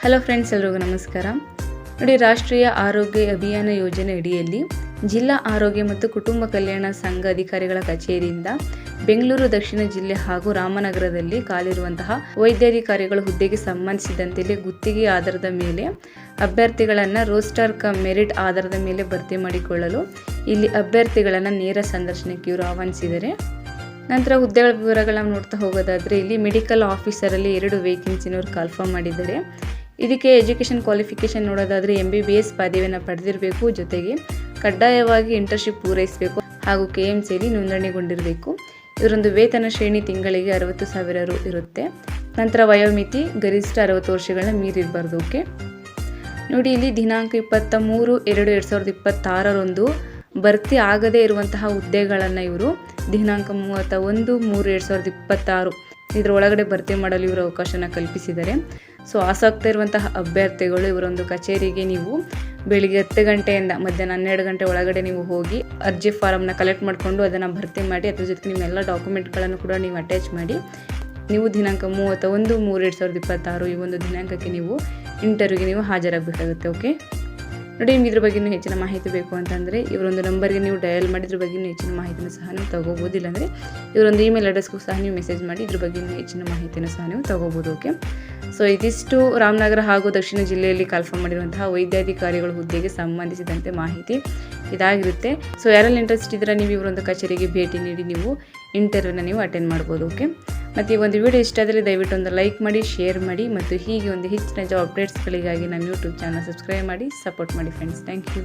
Hello friends, ಎಲ್ರಿಗೂ ನಮಸ್ಕಾರ. ನೋಡಿ, ರಾಷ್ಟ್ರೀಯ ಆರೋಗ್ಯ ಅಭಿಯಾನ ಯೋಜನೆ ಅಡಿಯಲ್ಲಿ ಜಿಲ್ಲಾ ಆರೋಗ್ಯ ಮತ್ತು ಕುಟುಂಬ ಕಲ್ಯಾಣ ಸಂಘ ಅಧಿಕಾರಿಗಳ ಕಚೇರಿಯಿಂದ ಬೆಂಗಳೂರು ದಕ್ಷಿಣ ಜಿಲ್ಲೆ ಹಾಗೂ ರಾಮನಗರದಲ್ಲಿ ಖಾಲಿರುವಂತಹ ವೈದ್ಯಾಧಿಕಾರಿಗಳ ಹುದ್ದೆಗೆ ಸಂಬಂಧಿಸಿದಂತೆ ಗುತ್ತಿಗೆ ಆಧಾರದ ಮೇಲೆ ಅಭ್ಯರ್ಥಿಗಳನ್ನು ರೋಸ್ಟರ್ ಮೆರಿಟ್ ಆಧಾರದ ಮೇಲೆ ಭರ್ತಿ ಮಾಡಿಕೊಳ್ಳಲು ಇಲ್ಲಿ ಅಭ್ಯರ್ಥಿಗಳನ್ನು ನೇರ ಸಂದರ್ಶನಕ್ಕೆ ಇವರು ಆಹ್ವಾನಿಸಿದ್ದಾರೆ. ನಂತರ ಹುದ್ದೆಗಳ ವಿವರಗಳನ್ನು ನೋಡ್ತಾ ಹೋಗೋದಾದರೆ ಇಲ್ಲಿ ಮೆಡಿಕಲ್ ಆಫೀಸರಲ್ಲಿ 2 ವೇಕೆನ್ಸಿನವರು ಕಾಲ್ಫರ್ಮ್ ಮಾಡಿದ್ದಾರೆ. ಇದಕ್ಕೆ ಎಜುಕೇಷನ್ ಕ್ವಾಲಿಫಿಕೇಷನ್ ನೋಡೋದಾದರೆ MBBS ಪದವಿಯನ್ನು ಪಡೆದಿರಬೇಕು, ಜೊತೆಗೆ ಕಡ್ಡಾಯವಾಗಿ ಇಂಟರ್ನ್ಶಿಪ್ ಪೂರೈಸಬೇಕು ಹಾಗೂ KMCಯಲ್ಲಿ ನೋಂದಣಿಗೊಂಡಿರಬೇಕು. ಇವರೊಂದು ವೇತನ ಶ್ರೇಣಿ ತಿಂಗಳಿಗೆ 60,000 ರು ಇರುತ್ತೆ. ನಂತರ ವಯೋಮಿತಿ ಗರಿಷ್ಠ 60 ವರ್ಷಗಳನ್ನ ಮೀರಿರಬಾರ್ದು. ಓಕೆ, ನೋಡಿ, ಇಲ್ಲಿ ದಿನಾಂಕ 23/2/2026 ಭರ್ತಿ ಆಗದೇ ಇರುವಂತಹ ಹುದ್ದೆಗಳನ್ನು ಇವರು ದಿನಾಂಕ 31/3/2026 ಇದರ ಒಳಗಡೆ ಭರ್ತಿ ಮಾಡಲು ಇವರು ಅವಕಾಶನ ಕಲ್ಪಿಸಿದ್ದಾರೆ. ಸೊ ಆಸಕ್ತ ಇರುವಂತಹ ಅಭ್ಯರ್ಥಿಗಳು ಇವರೊಂದು ಕಚೇರಿಗೆ ನೀವು ಬೆಳಿಗ್ಗೆ 10 ಗಂಟೆಯಿಂದ ಮಧ್ಯಾಹ್ನ 12 ಗಂಟೆ ಒಳಗಡೆ ನೀವು ಹೋಗಿ ಅರ್ಜಿ ಫಾರಮ್ನ ಕಲೆಕ್ಟ್ ಮಾಡಿಕೊಂಡು ಅದನ್ನು ಭರ್ತಿ ಮಾಡಿ, ಅದ್ರ ಜೊತೆಗೆ ನಿಮ್ಮೆಲ್ಲ ಡಾಕ್ಯುಮೆಂಟ್ಗಳನ್ನು ಕೂಡ ನೀವು ಅಟ್ಯಾಚ್ ಮಾಡಿ ನೀವು ದಿನಾಂಕ 31/3/2026 ಈ ಒಂದು ದಿನಾಂಕಕ್ಕೆ ನೀವು ಇಂಟರ್ವ್ಯೂಗೆ ನೀವು ಹಾಜರಾಗಬೇಕಾಗುತ್ತೆ. ಓಕೆ, ನೋಡಿ, ನಿಮ್ಗೆ ಇದ್ರ ಬಗ್ಗೆ ಹೆಚ್ಚಿನ ಮಾಹಿತಿ ಬೇಕು ಅಂತಂದರೆ ಇವರೊಂದು ನಂಬರ್ಗೆ ನೀವು ಡಯಲ್ ಮಾಡಿ ಇದ್ರ ಬಗ್ಗೆ ಹೆಚ್ಚಿನ ಮಾಹಿತಿನ ಸಹ ನೀವು ತಗೋಬೋದು. ಇಲ್ಲಾಂದರೆ ಇವರೊಂದು ಇಮೇಲ್ ಅಡ್ರೆಸ್ಗೂ ಸಹ ನೀವು ಮೆಸೇಜ್ ಮಾಡಿ ಇದ್ರ ಬಗ್ಗೆ ಹೆಚ್ಚಿನ ಮಾಹಿತಿನ ಸಹ ನೀವು ತಗೋಬೋದು. ಓಕೆ, ಸೊ ಇದಿಷ್ಟು ರಾಮನಗರ ಹಾಗೂ ದಕ್ಷಿಣ ಜಿಲ್ಲೆಯಲ್ಲಿ ಕಾಲ್ಫರ್ಮ್ ಮಾಡಿರುವಂತಹ ವೈದ್ಯಾಧಿಕಾರಿಗಳ ಹುದ್ದೆಗೆ ಸಂಬಂಧಿಸಿದಂತೆ ಮಾಹಿತಿ ಇದಾಗಿರುತ್ತೆ. ಸೊ ಯಾರಲ್ಲಿ ಇಂಟ್ರೆಸ್ಟ್ ಇದ್ದರೆ ನೀವು ಇವರೊಂದು ಕಚೇರಿಗೆ ಭೇಟಿ ನೀಡಿ ನೀವು ಇಂಟರ್ವ್ಯೂನ ನೀವು ಅಟೆಂಡ್ ಮಾಡ್ಬೋದು. ಓಕೆ, ಮತ್ತು ಈ ಒಂದು ವಿಡಿಯೋ ಇಷ್ಟ ಆದರೆ ದಯವಿಟ್ಟು ಒಂದು ಲೈಕ್ ಮಾಡಿ, ಶೇರ್ ಮಾಡಿ, ಮತ್ತು ಹೀಗೆ ಒಂದು ಹೆಚ್ಚಿನ ಜಾಬ್ ಅಪ್ಡೇಟ್ಸ್ಗಳಿಗಾಗಿ ನಮ್ಮ ಯೂಟ್ಯೂಬ್ ಚಾನಲ್ ಸಬ್ಸ್ಕ್ರೈಬ್ ಮಾಡಿ ಸಪೋರ್ಟ್ ಮಾಡಿ ಫ್ರೆಂಡ್ಸ್. Thank you.